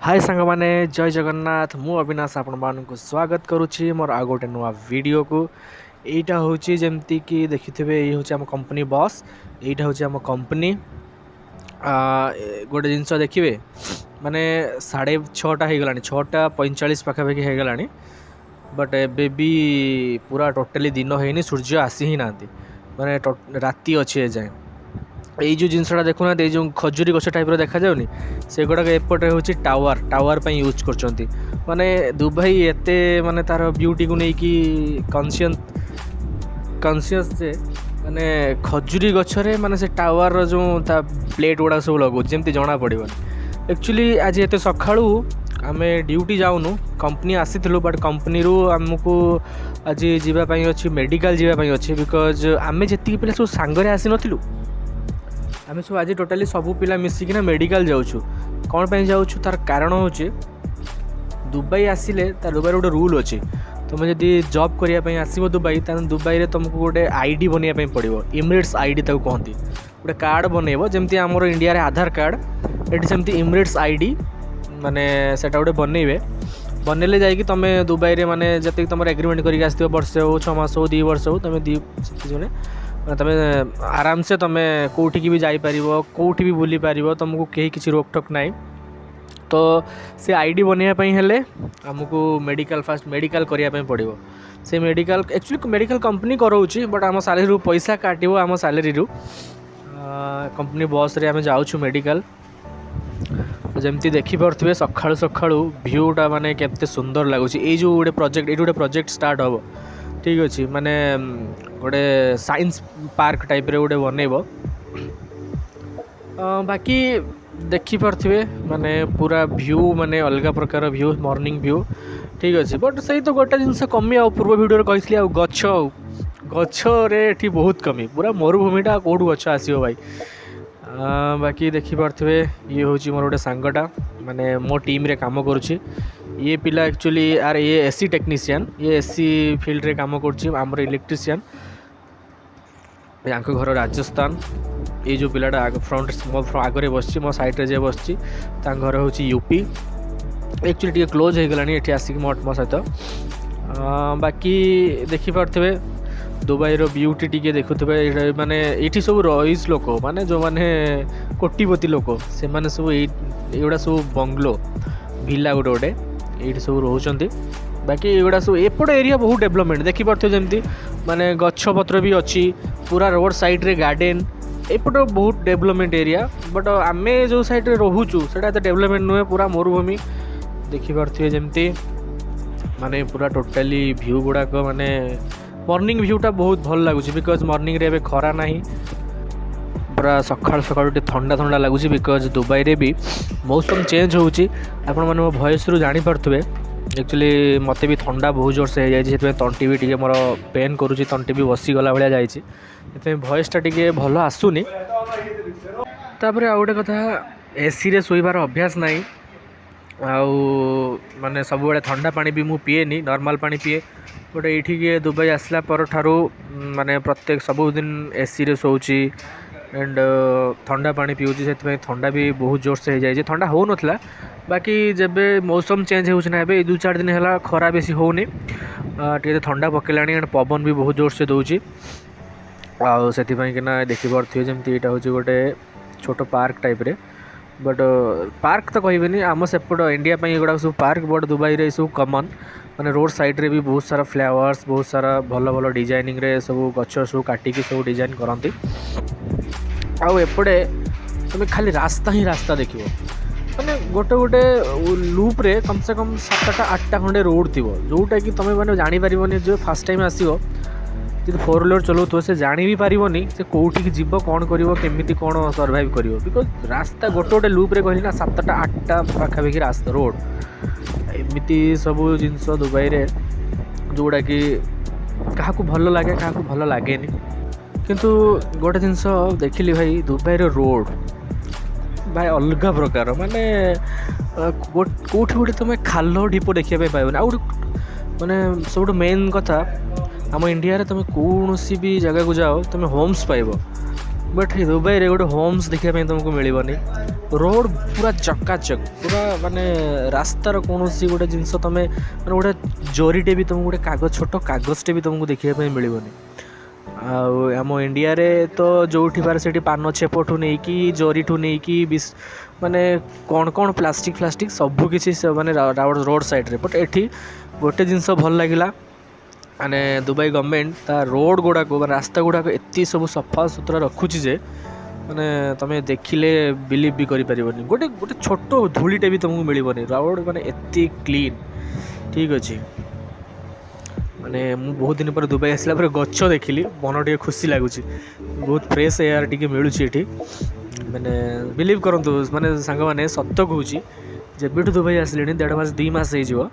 हाय सांग माने जय जगन्नाथ मु अविनाश आपण मानक स्वागत करुच्ची मोर आ गोटे नुआ वीडियो को एटा होची जेमती कि देखिथिबे ए होची हम कंपनी बॉस एटा होची हम कंपनी गोटे जिनस देखिए माने 6:30 हो गलानी 6:45 पाखापाखि हो गलानी बट एबे भी पूरा टोटाली दिन होनी सूर्य आसी ही ना माने राति अच्छी ए जाए ये जो जिनसा देखुना जो खजुरी गछ टाइप देखा जाउनी से गुड़ाक एपटे हूँ टावर टावर पर यूज कर माने दुबई एते माने तार ब्यूटी को लेकिन कॉन्शियस जे माने खजुरी गछरे माने से टावर जो ता प्लेट गुड़ा सब लगो जमती जना पड़ो एक्चुअली आज एत सका आम ड्यूटी जाऊनु कंपनी आसी बट कंपनी रू आमको आज जीवाई अच्छी मेडिकल जीवाई अच्छी बिकज आम जी पिला सब सांगरे आसी नथिलु आम सब आज टोटाली सबू पिला मिसिकिना मेडिकल जाऊँ कौन पर जाऊँ तार कारण हूँ दुबई आसिले तार दुबई गोटे रूल अच्छे तुम जब जॉब करने आसो दुबई दुबई में तुमको गोटे आईडी बनवाई पड़ो इमिरेट्स आईडी कहती गोटे कार्ड बनइब जमती आमर इंडिया रे आधार कार्ड ये सेमती इमिरेट्स आईडी माने सेटा गोटे बनइबे बनइले जाकि तुम दुबई में माने जब तुम एग्रीमेंट करके आसो वर्षे हो 6 मास हो 2 वर्ष हो तुम तुम आराम से तुम कौटी की भी जापर कौटी भी बुली पार तुमको कहीं किसी रोक टोक ना तो से आईडी बनवाई हेले आमको मेडिकल फास्ट मेडिकल करने पड़ो से मेडिकल एक्चुअली मेडिकल कंपनी कराऊँ बट आम सालेरी रू पैसा काटो आम सालेरी रू कंपनी बस रे आम जाऊँ मेडिकल जमती देखिपे सका सका भ्यूटा माने केते सुंदर लगुच ये जो गोटे प्रोजेक्ट स्टार्ट हम ठीक अच्छे माने गोटे साइंस पार्क टाइप रे गोटे बनइब बाकी देखिपे माने पूरा व्यू माने अलग प्रकार व्यू मॉर्निंग व्यू ठीक अच्छे बट सही तो गोटे जिनस कमी आ पूर्व वीडियो कही गछ रे बहुत कमी पूरा मरुभूमिटा कौटू गछ आसो भाई बाकी देखिपे ये हूँ मोर गोटे सांगटा माने मो टीम रे काम करुच्ची ये पिला एक्चुअली यार ये एसी टेक्नीशियन ये एसी फील्ड रे काम कर इलेक्ट्रीशियन यहाँ घर राजस्थान ये जो पिलाटा फ्रंट मो आगे बस मो साइड जे बस घर हूँ यूपी एक्चुअली टी क्लोज हो गलानी ये आसिक मो सहित बाकी देखिपे दुबई रो ब्यूटी टी देखुए माने ये सब रईस लोक माने जो माने कोटिपति लोक से माने सब एगुड़ा सब बंगलो भिला गोटे गोटे ये सब रोचंती बाकी एगुड़ा सब एपट एरिया बहुत डेवलपमेंट देखिपे जमती माने गछ पत्र भी अच्छी पूरा रोड साइड रे गार्डन एपट बहुत डेवलपमेंट एरिया बट आम जो साइड रे रोचु से डेवलपमेंट नुहे पूरा मरुभूमि देखिपे जमती माने पूरा टोटाली व्यू गुड़ाक माने मॉर्निंग व्यूटा बहुत भल लगुच बिकज मॉर्निंग रे खरा ना पूरा सका सका ठंडा ठंडा लगुच बिकज दुबई रे भी मौसम चेंज होची आपण माने मो वॉइस रु जानि परथबे एक्चुअली मते भी ठंडा बहुत जोर से हो जाए तंटी भी टे मोर पेन करुच्ची तंटी भी बसी गला भाया जाए वॉइसटा टे भल आसुनी तापर आ गोटे कथा एसी रे शोइबार अभ्यास नहीं आउ माने सब बड़े ठंडा पानी भी मु पिएनी नॉर्मल पानी पिए बट ये दुबई आसला पर ठारू माने प्रत्येक सबुदिन एसी रे सोची एंड ठंडा पानी पीऊँगी से ठंडा भी बहुत जोर से हो जाए ठंडा हो नथला बाकी जब मौसम चेंज होना है 2-4 दिन है खरा बेसी होनी टे ठंडा पकेलानी एंड पवन भी बहुत जोर से दूची आना देखिपे जमी यहाँ हूँ गोटे छोट पार्क टाइप रे बट पार्क तो कहबेनी आम सेपट इंडिया एगुड़ा सब पार्क बट दुबई रे सब कमन माने रोड साइड रे भी बहुत सारा फ्लावर्स बहुत सारा भल भल डिजाइनिंग रे सब गछ सब काटिकी सब डिजाइन करती आउ एपटे तुम खाली रास्ता ही रास्ता देख मैंने गोटे गोटे लूप रे कम से कम 7-8टा खंडे रोड थी जोटा कि तुम मैंने जापर जो फास्ट टाइम आसो जी 4 व्हीलर चलाऊ से जानी भी पारिबनी से कौटी जीव कौन करमी कौन सर्वाइव कर बिकज रास्ता गोटे गोटे लूप रे कहली ना 7-8टा पाखापाखि रास्ता रोड एमती सब जिनस दुबई रे जोड़ा कि क्या भल लगे क्या भल लगे किंतु गोटे जिनस देखिली भाई दुबई रो रोड भाई अलग प्रकार माने कौटी गोटे तुम खाल ढीप देखा पाइबना आ माने सब मेन कथा आम इंडिया रे तुम कौन भी जगह को जाओ तुम होम्स पाइब बट दुबई गोटे होम्स देखापी तुमको मिलनी रोड पूरा चकाचक पूरा माने रास्तार कौन सी गोटे जिनस तुम्हें मैंने गोटे जरीटे भी तुमको गोटे कागज छोट कागजटे भी तुमको देखापी मिलनी आम इंडिया रे तो जो बार से पान छेपठू नहीं कि जरीठू नहीं कि माने कौन कौन प्लास्टिक फ्लास्टिक सबू किसी माने रोड साइड रे बट एठी गोटे जिनस भल लगिला माने दुबई गवर्नमेंट ता रोड गुड़ाक रास्ता गुड़ाक एत सब सफा सुतरा रखुची जे माने तुम देखिले बिलीव भी करें गोटे गोटे छोट धूलीटे भी तुमको मिलनी रोड माने एत क्लीन ठीक अच्छे माने मु बहुत दिन पर दुबई आसला गच देखिली मन टे खुशी लगुच बहुत फ्रेश एयर टी मिलूँ ये मैंने बिलीव करूँ माने सांग मैंने सत कहूँ जब दुबई आसिले 1.5 मास 2 मास हो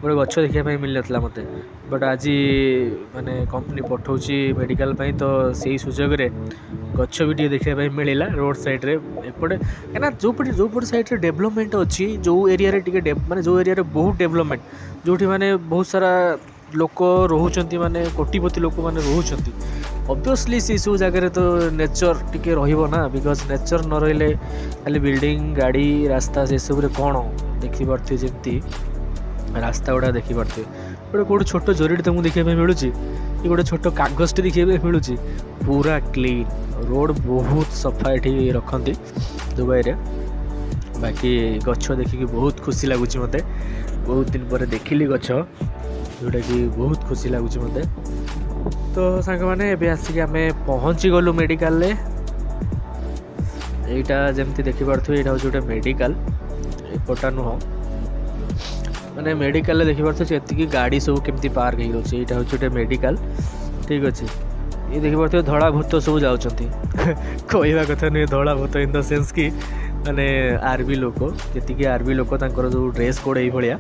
गोटे गच देखापी मिल ना मत बट आज माने कंपनी पठाऊँगी मेडिकल तो से सुजोग गच भी देखापी मिलला रोड साइड रे एपटे क्या जो पटे साइड रे डेवलपमेंट अच्छी जो एरिया टे माने जो एरिया बहुत डेवलपमेंट जो माने बहुत सारा लोक रोचंती माने कोटिपति लोक माने रोचंती ऑब्वियसली से सब जगह तो नेचर टिके रहिबो ना बिकॉज नेचर न रहिले खाली बिल्डिंग गाड़ी रास्ता से सब रे कोन देखि परथि जेंती रास्ता गुड़ा देखि परथि गोटे कोड छोट जरीटे तुमको देखा मिलूँ ये गोटे छोट कागजटे देखा मिलूँ पूरा क्लीन रोड बहुत सफा ये रखती दुबई रे बाकी गछ देखिकी बहुत खुशी लगुच मत बहुत दिन पर देखिली गछ जोटा कि बहुत खुशी लगुच मत तो सांग मैंने एबे आसिक आम पहुँची गलु मेडिकल एटा जमती देखि पारथु एटा होचे गोटे मेडिकल एपटा नुह माने मेडिकल देखि पारथु एतिकी गाड़ी सब केमती पार्क हो रोचे एटा होचे गोटे मेडिकल ठीक अच्छे ये देखि पारथु धड़ा भूत सब जाउछंती कहवा कथा नहीं धड़ा भूत इन द सेंस कि माने आर्मी लोक जी आर्मी लोक तांकर जो ड्रेस कोड यही भाया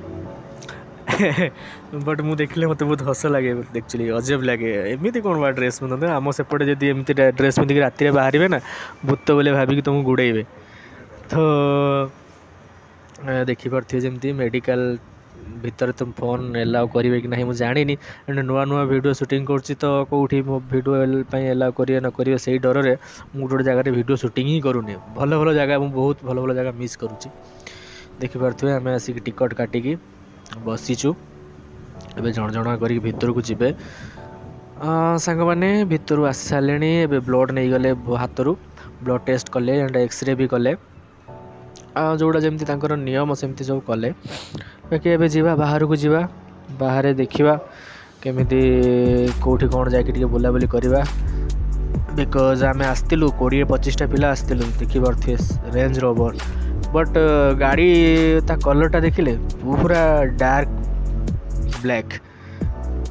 बट मु देखले मत बहुत हस लगे एक्चुअली अजब लगे एमती कौन बा ड्रेस पिंधते आम सेपटे जब एमती ड्रेस पिंधिक राति बाहर ना भूत बोले भाविक तुमको गुड़े तो देखिपे जमी मेडिकल भितर तुम फोन एलाउ करेंगे कि नहीं मुझे जानी नुआ नुआ वीडियो शूटिंग करुँची तो कौटी मो वीडियो एलाउ करेंगे न करेंगे से डर में मुझे गोटे जगह वीडियो शूटिंग ही करूनी भल भल जगह मुझे बहुत भल भल जगह मिस करुँची देखिपे आम आसिक टिकट काटिकी बसीचु ए जन जन कर भितर को जी सांग मैंने भितर आसी सारे ए ब्लड नहीं गले हाथ रू ब्लड टेस्ट कले एक्सरे भी कले जोड़ा जमी नियम सेमती सब कले बाकी एबे जीवा बाहर को जीवा बाहर देखा केमी कौटी कौन जाकि बुलाबुली करवा बिकज आम आसलु 20-25टा पिला आसलु देखी पारे रेंज रोवर बट गाड़ी ता कलरटा देखिले पूरा डार्क ब्लैक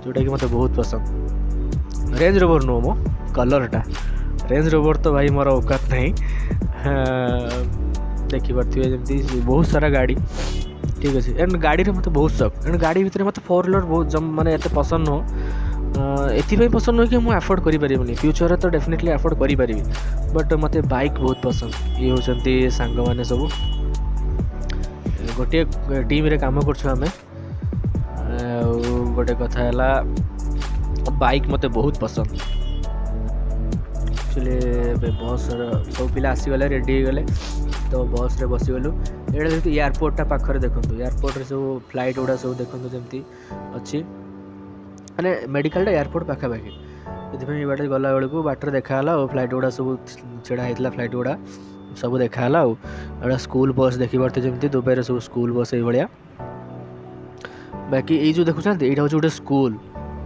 जोटा कि मत बहुत पसंद रेंज रोवर नुह मो कलरटा रेंज रोवर तो भाई मोर औकात नहीं देखी पारे जमी बहुत सारा गाड़ी ठीक अच्छे एंड गाड़ी रे मत बहुत शौक एंड गाड़ी भितर मत 4 व्हीलर बहुत माने एत पसंद नुह एथि पसंद नुह कि मुझे अफोर्ड करें फ्यूचर तो डेफिनेटली अफोर्ड करी बट मत बाइक बहुत पसंद ये होचंती सांग माने सब गोटे टीम रे काम करछुआमे गोटे कथा है बाइक मत बहुत पसंद एक्चुअली बस सब पिला आसीगले रेडी होगले तो बस रे बसीगलु ये देखते एयरपोर्टा पाखरे देखो एयरपोर्ट रे सब फ्लाइट गुड़ा सब देखो जमी अच्छी मैंने मेडिकल एयरपोर्ट पाखापाखि ये बाटे गला बेलू बाटर देखाला और फ्लाइट गुड़ा सब छेड़ा होता फ्लाइट गुड़ा सब देखाला और स्कूल बस देखी पारे जमी दुबई रे सब स्कूल बस ये भाया बाकी ये जो देखुं यहाँ हूँ गोटे स्कूल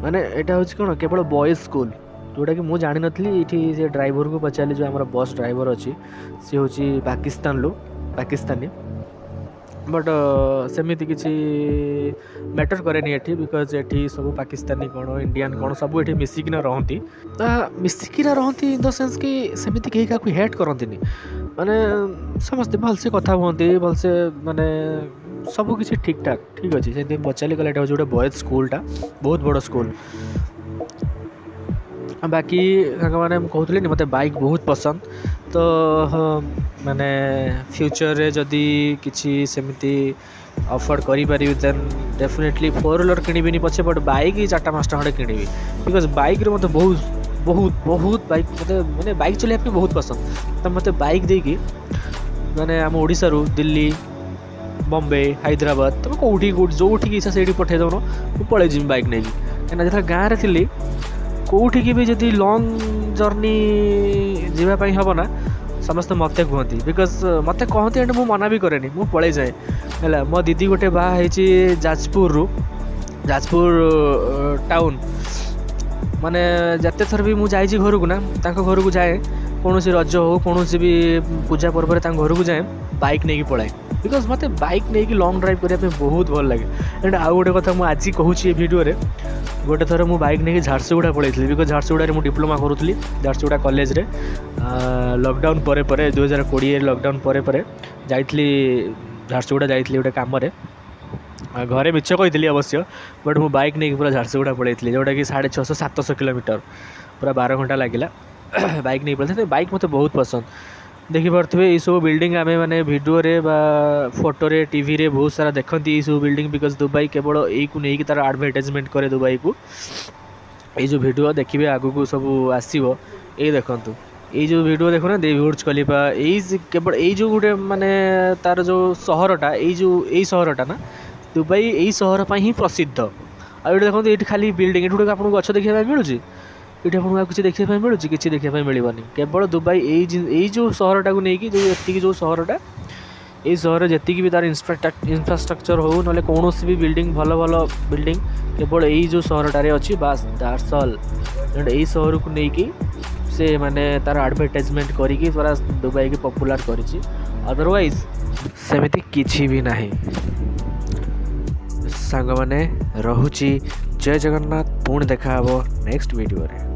माने यहाँ हूँ कौन केवल बॉयज स्कूल जोटा कि मुझे जानी नी ये ड्राइवर को पचारि जो आम बस ड्राइवर अच्छी सी हूँ पाकिस्तानी बट सेमती किसी मैटर कैनि ये बिकज ये सब पाकिस्तानी कौन इंडियन कौन सब ये मिसिकिना रहती रहती इन द सेंस कि सेमती कहीं क्या हेट करती माने समस्ते भलसे कथा हुए भलसे माने सब किसी ठीक ठाक ठीक अच्छे से पचारि गला हूँ गोटे बॉयज स्कूलटा बहुत बड़ स्कूल बाकी मैंने कहते मत बाइक बहुत पसंद तो माने फ्यूचर रे जदि किसी सेमती अफोर्ड करी देन डेफिनेटली 4 व्हीलर किणवी पछे बट बाइक 4-5टा खंडे किणवी बिकज बाइक रे मत बहुत बहुत बहुत बाइक मते माने बाइक चलाइबा पे बहुत पसंद तो मते बाइक देकी माने आम ओडिसा रु दिल्ली बॉम्बे हैदराबाद तुम कौटी जोठी की इच्छा से पठे दौन मुझे पड़े जी बाइक नहीं कहीं जो गाँव में थी कौटी की भी जब लंग जर्नी जावाई हम ना समस्त मत कहती बिकज मत कहती एंड मुझे मना भी कैनि मुझे पड़े जाए है मो दीदी गोटे बाहर जाजपुर टाउन माने जिते थर भी मुझे घर को ना घर को जाए कौन रज हो कौन भी पूजा पर्व घर को जाए बाइक नहीं पलाए बिकज मत बाइक नहीं कि लंग ड्राइव करने बहुत भल लगे एंड आउ गोटे कथा मुझे कहूँ भिडियो गोटे थर मु बाइक नहीं झारसुगुड़ा पलैली बिकज झारसुगुड़ा मुझे डिप्लोमा करूली झारसुगुड़ा कॉलेज रे लॉकडाउन पर 2020 लॉकडाउन पर जाइली झारसुगुड़ा जाइली गोटे कम घरे मिछ कही अवश्य बट मु बाइक नहीं पूरा झारसुगुड़ा पलैली जोटा कि 650-700 किलोमीटर पूरा 12 घंटा लगिला बाइक नहीं पड़े बाइक मत बहुत पसंद देखिपे ये सब बिल्डिंग आम मैंने भिडियो रे बा फोटो रे टीवी रे बहुत सारा देखती ये सब बिल्डिंग बिकज दुबई केवल यही तार एडवर्टाइजमेंट करे दुबई को ये जो भिडियो देखिए आगु को सब आसो ये देखूँ ये जो भिडियो देखो ना बुर्ज खलीफा यही केवल ये जो गोटे माने तार जो सहरटा यही सहरटा ना दुबई यही सहर पर ही प्रसिद्ध आउ देखो ये खाली बिल्डिंग ये आपको गछ देखा मिलूँ ये आपको किसी देखा मिलूँ कि देखा मिलनी केवल दुबई यही जो सहरटा को लेकिन जो ये जो सहरटा ये सहर जी भी तार इंफ्रास्ट्रक्चर हो ना कौन भी बिल्डिंग भल भल बिल्डिंग केवल यही जो सहरटारे अच्छी बास दैट्स ऑल एंड यही सहर को लेकिन से माने तार एडवर्टाइजमेंट करी पूरा दुबई की पॉपुलर करी अदरवाइज सेमिति किछि भी नहीं सांग माने रहुची जय जगन्नाथ पुणी देखा नेक्स्ट वीडियो रे।